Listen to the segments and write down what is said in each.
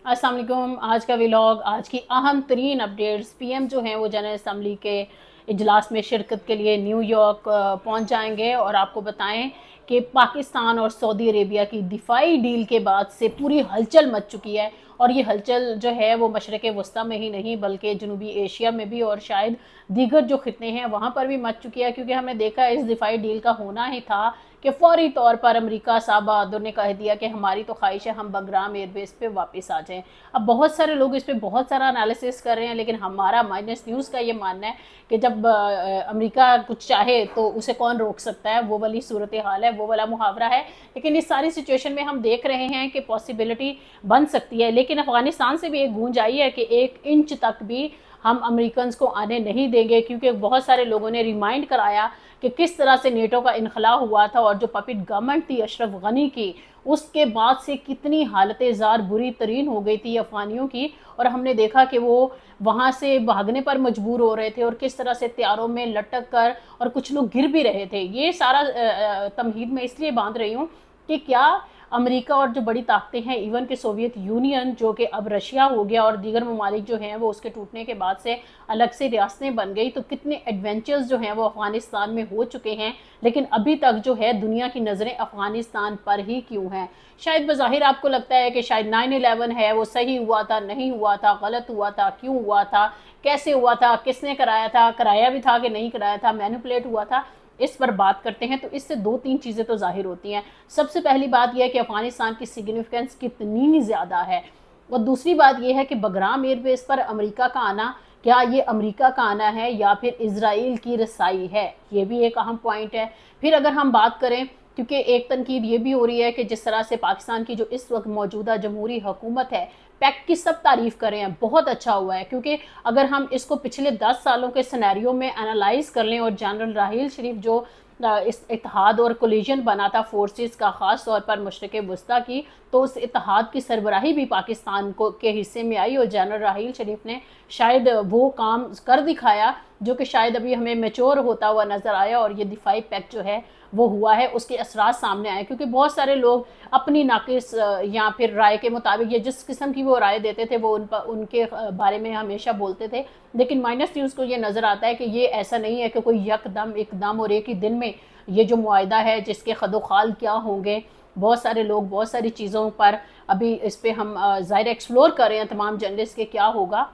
अस्सलाम वालेकुम। आज का व्लॉग, आज की अहम तरीन अपडेट्स। पीएम जो हैं वो जनरल असम्बली के इजलास में शिरकत के लिए न्यूयॉर्क पहुंच जाएंगे और आपको बताएं कि पाकिस्तान और सऊदी अरेबिया की दिफाई डील के बाद से पूरी हलचल मच चुकी है। और ये हलचल जो है वो मशरक़ वस्ती में ही नहीं बल्कि जनूबी एशिया में भी और शायद दीगर जो खिते हैं वहाँ पर भी मच चुकी है, क्योंकि हमने देखा इस दिफाई डील का होना ही था कि फौरी तौर पर अमेरिका साहब बहादुर ने कह दिया कि हमारी तो ख्वाहिश है हम बगराम एयरबेस पे वापस आ जाएं। अब बहुत सारे लोग इस पे बहुत सारा एनालिसिस कर रहे हैं, लेकिन हमारा माइनस न्यूज़ का ये मानना है कि जब अमेरिका कुछ चाहे तो उसे कौन रोक सकता है, वो वाली सूरत हाल है, वो वाला मुहावरा है। लेकिन इस सारी सिचुएशन में हम देख रहे हैं कि पॉसिबिलिटी बन सकती है, लेकिन अफगानिस्तान से भी एक गूंज आई है कि 1 इंच तक भी हम अमेरिकन को आने नहीं देंगे, क्योंकि बहुत सारे लोगों ने रिमाइंड कराया कि किस तरह से नेटो का इनखला हुआ था और जो पपिट गवर्नमेंट थी अशरफ गनी की, उसके बाद से कितनी हालत ज़ार बुरी तरीन हो गई थी अफ़गानियों की। और हमने देखा कि वो वहाँ से भागने पर मजबूर हो रहे थे और किस तरह से त्यारों में लटक कर, और कुछ लोग गिर भी रहे थे। ये सारा तमहीद मैं इसलिए बांध रही हूँ कि क्या अमेरिका और जो बड़ी ताकतें हैं, इवन कि सोवियत यूनियन जो कि अब रशिया हो गया और दीगर ममालिक जो हैं वो उसके टूटने के बाद से अलग से रियासतें बन गई, तो कितने एडवेंचर्स जो हैं वो अफ़गानिस्तान में हो चुके हैं। लेकिन अभी तक जो है दुनिया की नज़रें अफ़गानिस्तान पर ही क्यों हैं? शायद बज़ाहिर आपको लगता है कि शायद 9/11 है वो सही हुआ था, नहीं हुआ था, गलत हुआ था, क्यों हुआ था, कैसे हुआ था, किसने कराया था, कराया भी था कि नहीं कराया था, मैनिपुलेट हुआ था। इस पर बात करते हैं तो इससे 2-3 चीज़ें तो जाहिर होती हैं। सबसे पहली बात यह है कि अफ़गानिस्तान की सिग्निफिकेंस कितनी ज़्यादा है, और दूसरी बात यह है कि बगराम एयरबेस पर अमेरिका का आना, क्या ये अमेरिका का आना है या फिर इजराइल की रसाई है, ये भी एक अहम पॉइंट है। फिर अगर हम बात करें, क्योंकि एक तनकीद ये भी हो रही है कि जिस तरह से पाकिस्तान की जो इस वक्त मौजूदा जमहूरी हुकूमत है, पैक्ट की सब तारीफ़ कर रहे हैं, बहुत अच्छा हुआ है, क्योंकि अगर हम इसको पिछले 10 सालों के सिनेरियो में एनालाइज कर लें, और जनरल राहील शरीफ जो इस इत्तेहाद और कोलिजन बना था फोर्सेस का, ख़ास तौर पर मशरक़ वस्ती की, तो उस इत्तेहाद की सरबराही भी पाकिस्तान को के हिस्से में आई और जनरल राहील शरीफ ने शायद वो काम कर दिखाया जो कि शायद अभी हमें मैच्योर होता हुआ नज़र आया, और ये दिफाई पैक्ट जो है वो हुआ है, उसके असरात सामने आए। क्योंकि बहुत सारे लोग अपनी नाकिस या फिर राय के मुताबिक, या जिस किस्म की वो राय देते थे वो उनके बारे में हमेशा बोलते थे, लेकिन माइनस न्यूज़ को ये नज़र आता है कि ये ऐसा नहीं है कि कोई यकदम एकदम और एक ही दिन में ये जो मुआहदा है जिसके खदोखाल क्या होंगे। बहुत सारे लोग बहुत सारी चीज़ों पर अभी इस पर हम ज़ाहिर एक्सप्लोर कर रहे हैं तमाम जर्नलिस्ट के क्या होगा।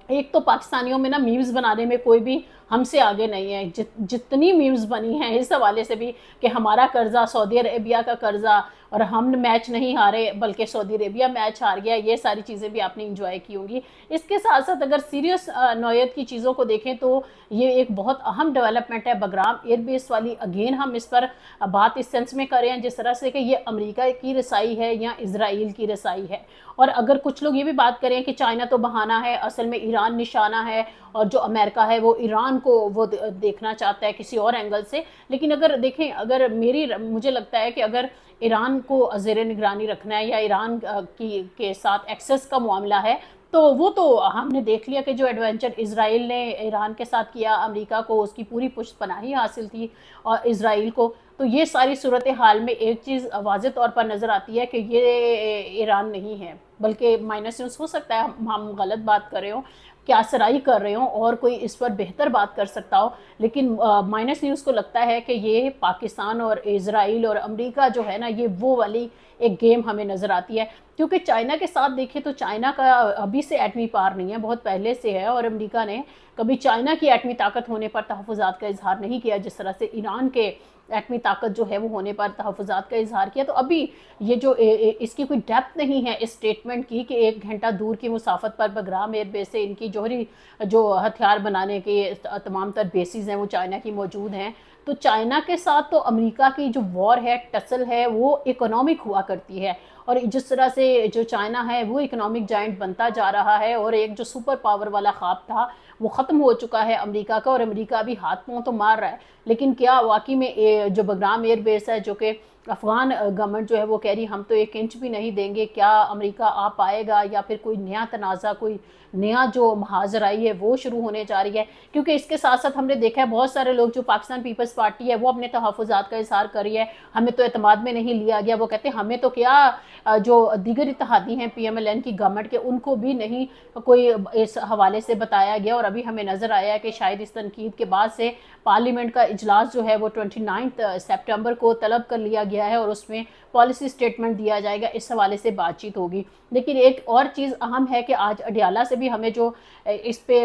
एक तो पाकिस्तानियों में ना मीम्स बनाने में कोई भी हमसे आगे नहीं है। जितनी मीम्स बनी हैं इस हवाले से भी कि हमारा कर्जा सऊदी अरेबिया का कर्जा, और हम मैच नहीं हारे बल्कि सऊदी अरेबिया मैच हार गया, ये सारी चीज़ें भी आपने इंजॉय की होंगी। इसके साथ साथ अगर सीरियस नौयत की चीज़ों को देखें तो ये एक बहुत अहम डेवलपमेंट है बगराम एयरबेस वाली। अगेन हम इस पर बात इस सेंस में कर रहे हैं जिस तरह से कि ये अमेरिका की रसाई है या इसराइल की रसाई है। और अगर कुछ लोग ये भी बात करें कि चाइना तो बहाना है, असल में ईरान निशाना है, और जो अमेरिका है वो ईरान को वो देखना चाहता है किसी और एंगल से। लेकिन अगर देखें, अगर मुझे लगता है कि अगर ईरान को ज़ेर निगरानी रखना है या ईरान की के साथ एक्सेस का मामला है, तो वो तो हमने देख लिया कि जो एडवेंचर इसराइल ने ईरान के साथ किया, अमेरिका को उसकी पूरी पुष्टपनाही हासिल थी और इसराइल को। तो ये सारी सूरत हाल में एक चीज़ वाज़ेह तौर पर नज़र आती है कि ये ईरान नहीं है, बल्कि माइनस न्यूज़ हो सकता है हम गलत बात कर रहे हो, क्या सराई कर रहे हो और कोई इस पर बेहतर बात कर सकता हो। लेकिन माइनस न्यूज़ को लगता है कि ये पाकिस्तान और इसराइल और अमेरिका जो है ना, ये वो वाली एक गेम हमें नज़र आती है। क्योंकि चाइना के साथ देखें तो चाइना का अभी से एटमी पार नहीं है, बहुत पहले से है, और अमेरिका ने कभी चाइना की एटमी ताकत होने पर तहफ़्फ़ुज़ात का इजहार नहीं किया जिस तरह से ईरान के एटमी ताकत जो है वो होने पर तहफ़्फ़ुज़ात का इजहार किया। तो अभी ये जो इसकी कोई डेप्थ नहीं है इस स्टेटमेंट की कि 1 घंटा दूर की मुसाफत पर बगराम एयरबेस से इनकी जोहरी जो हथियार बनाने के तमाम तर बेसिस हैं वो चाइना की मौजूद हैं। तो चाइना के साथ तो अमेरिका की जो वॉर है, टसल है, वो इकोनॉमिक हुआ करती है, और जिस तरह से जो चाइना है वो इकोनॉमिक जाइंट बनता जा रहा है, और एक जो सुपर पावर वाला ख्वाब था वो ख़त्म हो चुका है अमेरिका का, और अमेरिका भी हाथ पांव तो मार रहा है। लेकिन क्या वाकई में जो बगराम एयरबेस है जो कि افغان گورنمنٹ جو ہے وہ کہہ رہی ہم تو 1 انچ بھی نہیں دیں گے، کیا امریکہ آ پائے گا یا پھر کوئی نیا تنازع، کوئی نیا جو محاذ آئی ہے وہ شروع ہونے جا رہی ہے؟ کیونکہ اس کے ساتھ ساتھ ہم نے دیکھا ہے بہت سارے لوگ جو پاکستان پیپلز پارٹی ہے وہ اپنے تحفظات کا اظہار کر رہی ہے، ہمیں تو اعتماد میں نہیں لیا گیا، وہ کہتے ہیں ہمیں تو کیا جو دیگر اتحادی ہیں پی ایم ایل این کی گورنمنٹ کے ان کو بھی نہیں کوئی اس حوالے سے بتایا گیا، اور ابھی ہمیں نظر آیا ہے کہ شاید اس تنقید کے بعد سے پارلیمنٹ کا اجلاس جو ہے وہ 29 سپٹمبر کو طلب کر لیا گیا ہے اور اس میں پالیسی سٹیٹمنٹ دیا جائے گا، اس حوالے سے بات چیت ہوگی۔ لیکن ایک اور چیز اہم ہے کہ آج اڈیالہ سے بھی ہمیں جو اس پہ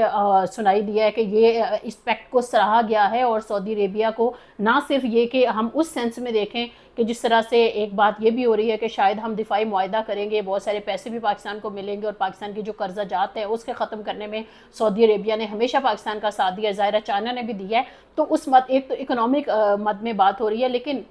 سنائی دیا ہے کہ یہ اس پیکٹ کو سراہا گیا ہے، اور سعودی عربیہ کو نہ صرف یہ کہ ہم اس سینس میں دیکھیں کہ جس طرح سے ایک بات یہ بھی ہو رہی ہے کہ شاید ہم دفاعی معاہدہ کریں گے، بہت سارے پیسے بھی پاکستان کو ملیں گے، اور پاکستان کی جو قرضہ جات ہے اس کے ختم کرنے میں سعودی عربیہ نے ہمیشہ پاکستان کا ساتھ دیا، ظاہرہ چائنا نے بھی دیا ہے، تو اس مد ایک تو اکنامک مد میں بات ہو رہی ہے۔ لیکن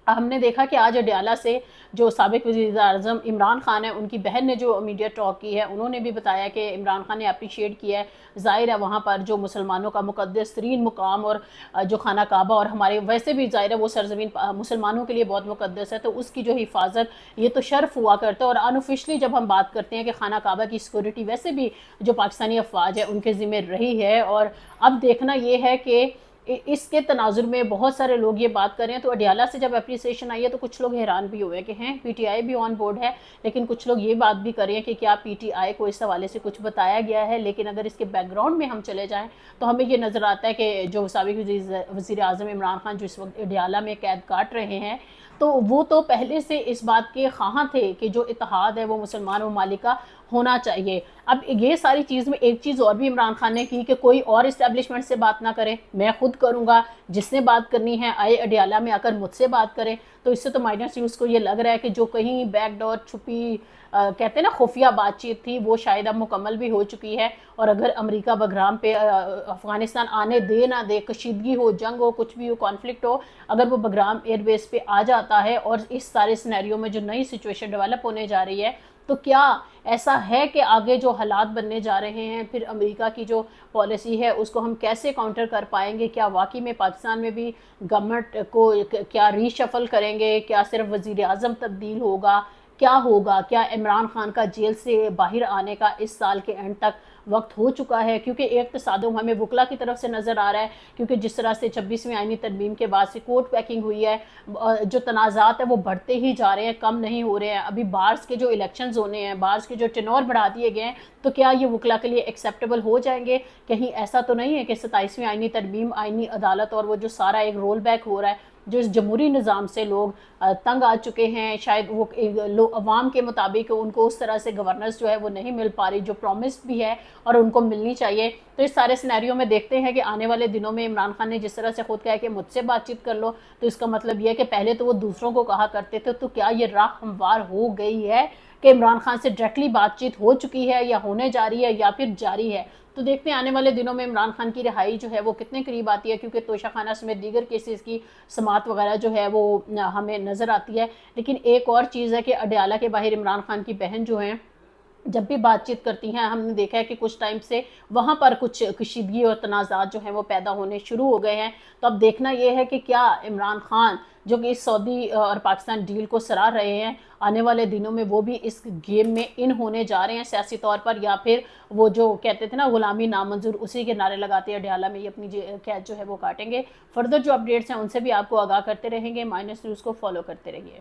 ہم نے دیکھا کہ آج اڈیالہ سے جو سابق وزیر اعظم عمران خان ہے ان کی بہن نے جو میڈیا ٹاک کی ہے، انہوں نے بھی بتایا کہ عمران خان نے اپریشیٹ کیا ہے، ظاہر ہے وہاں پر جو مسلمانوں کا مقدس ترین مقام اور جو خانہ کعبہ، اور ہمارے ویسے بھی ظاہر ہے وہ سرزمین مسلمانوں کے لیے بہت مقدس ہے، تو اس کی جو حفاظت یہ تو شرف ہوا کرتا ہے، اور انوفیشلی جب ہم بات کرتے ہیں کہ خانہ کعبہ کی سیکورٹی ویسے بھی جو پاکستانی افواج ہے ان کے ذمہ رہی ہے، اور اب دیکھنا یہ ہے کہ اس کے تناظر میں بہت سارے لوگ یہ بات کر رہے ہیں، تو اڈیالہ سے جب اپریسیشن آئی ہے تو کچھ لوگ حیران بھی ہوئے کہ ہیں پی ٹی آئی بھی آن بورڈ ہے، لیکن کچھ لوگ یہ بات بھی کر رہے ہیں کہ کیا پی ٹی آئی کو اس حوالے سے کچھ بتایا گیا ہے۔ لیکن اگر اس کے بیک گراؤنڈ میں ہم چلے جائیں تو ہمیں یہ نظر آتا ہے کہ جو سابق وزیر اعظم عمران خان جو اس وقت اڈیالہ میں قید کاٹ رہے ہیں، تو وہ تو پہلے سے اس بات کے خواہاں تھے کہ جو اتحاد ہے وہ مسلمان ممالک کا ہونا چاہیے۔ اب یہ ساری چیز میں ایک چیز اور بھی عمران خان نے کی کہ کوئی اور اسٹیبلشمنٹ سے بات نہ کرے، میں خود کروں گا، جس نے بات کرنی ہے آئے اڈیالہ میں آ کر مجھ سے بات کرے۔ تو اس سے تو مائنس نیوز کو یہ لگ رہا ہے کہ جو کہیں بیک ڈور چھپی کہتے ہیں نا خفیہ بات چیت تھی وہ شاید اب مکمل بھی ہو چکی ہے، اور اگر امریکہ بگرام پہ افغانستان آنے دے نہ دے، کشیدگی ہو، جنگ ہو، کچھ بھی ہو، کانفلکٹ ہو، اگر وہ بگرام ایئر بیس پہ آ جاتا ہے اور اس سارے سینیریو میں جو نئی سچویشن ڈیولپ ہونے جا رہی ہے، تو کیا ایسا ہے کہ آگے جو حالات بننے جا رہے ہیں پھر امریکہ کی جو پالیسی ہے اس کو ہم کیسے کاؤنٹر کر پائیں گے؟ کیا واقعی میں پاکستان میں بھی گورنمنٹ کو کیا ری شفل کریں گے؟ کیا صرف وزیر اعظم تبدیل ہوگا؟ کیا ہوگا؟ کیا عمران خان کا جیل سے باہر آنے کا اس سال کے اینڈ تک وقت ہو چکا ہے؟ کیونکہ ایک تصادم ہمیں وکلا کی طرف سے نظر آ رہا ہے، کیونکہ جس طرح سے 26ویں آئینی ترمیم کے بعد سے کورٹ پیکنگ ہوئی ہے، جو تنازعات ہیں وہ بڑھتے ہی جا رہے ہیں، کم نہیں ہو رہے ہیں۔ ابھی بارز کے جو الیکشنز ہونے ہیں، بارز کے جو ٹینور بڑھا دیے گئے ہیں، تو کیا یہ وکلا کے لیے ایکسیپٹیبل ہو جائیں گے؟ کہیں ایسا تو نہیں ہے کہ 27ویں آئینی ترمیم، آئینی عدالت اور وہ جو سارا ایک رول بیک ہو رہا ہے، جو اس جمہوری نظام سے لوگ تنگ آ چکے ہیں، شاید وہ عوام کے مطابق ان کو اس طرح سے گورننس جو ہے وہ نہیں مل پا رہی جو پرومسڈ بھی ہے اور ان کو ملنی چاہیے۔ تو اس سارے سینیریو میں دیکھتے ہیں کہ آنے والے دنوں میں عمران خان نے جس طرح سے خود کہا کہ مجھ سے بات چیت کر لو، تو اس کا مطلب یہ ہے کہ پہلے تو وہ دوسروں کو کہا کرتے تھے، تو کیا یہ راہ ہموار ہو گئی ہے کہ عمران خان سے ڈائریکٹلی بات چیت ہو چکی ہے یا ہونے جا رہی ہے یا پھر جاری ہے؟ تو دیکھتے ہیں آنے والے دنوں میں عمران خان کی رہائی جو ہے وہ کتنے قریب آتی ہے، کیونکہ توشہ خانہ سمیت دیگر کیسز کی سماعت وغیرہ جو ہے وہ ہمیں نظر آتی ہے۔ لیکن ایک اور چیز ہے کہ اڈیالہ کے باہر عمران خان کی بہن جو ہیں جب بھی بات چیت کرتی ہیں، ہم نے دیکھا ہے کہ کچھ ٹائم سے وہاں پر کچھ کشیدگی اور تنازعات جو ہیں وہ پیدا ہونے شروع ہو گئے ہیں۔ تو اب دیکھنا یہ ہے کہ کیا عمران خان جو کہ اس سعودی اور پاکستان ڈیل کو سراہ رہے ہیں، آنے والے دنوں میں وہ بھی اس گیم میں ان ہونے جا رہے ہیں سیاسی طور پر، یا پھر وہ جو کہتے تھے نا غلامی نامنظور اسی کے نعرے لگاتے ہیں اڈیالہ میں یہ اپنی قید جو ہے وہ کاٹیں گے۔ فردر جو اپڈیٹس ہیں ان سے بھی آپ کو آگاہ کرتے رہیں گے، مائنس نیوز کو فالو کرتے رہیے۔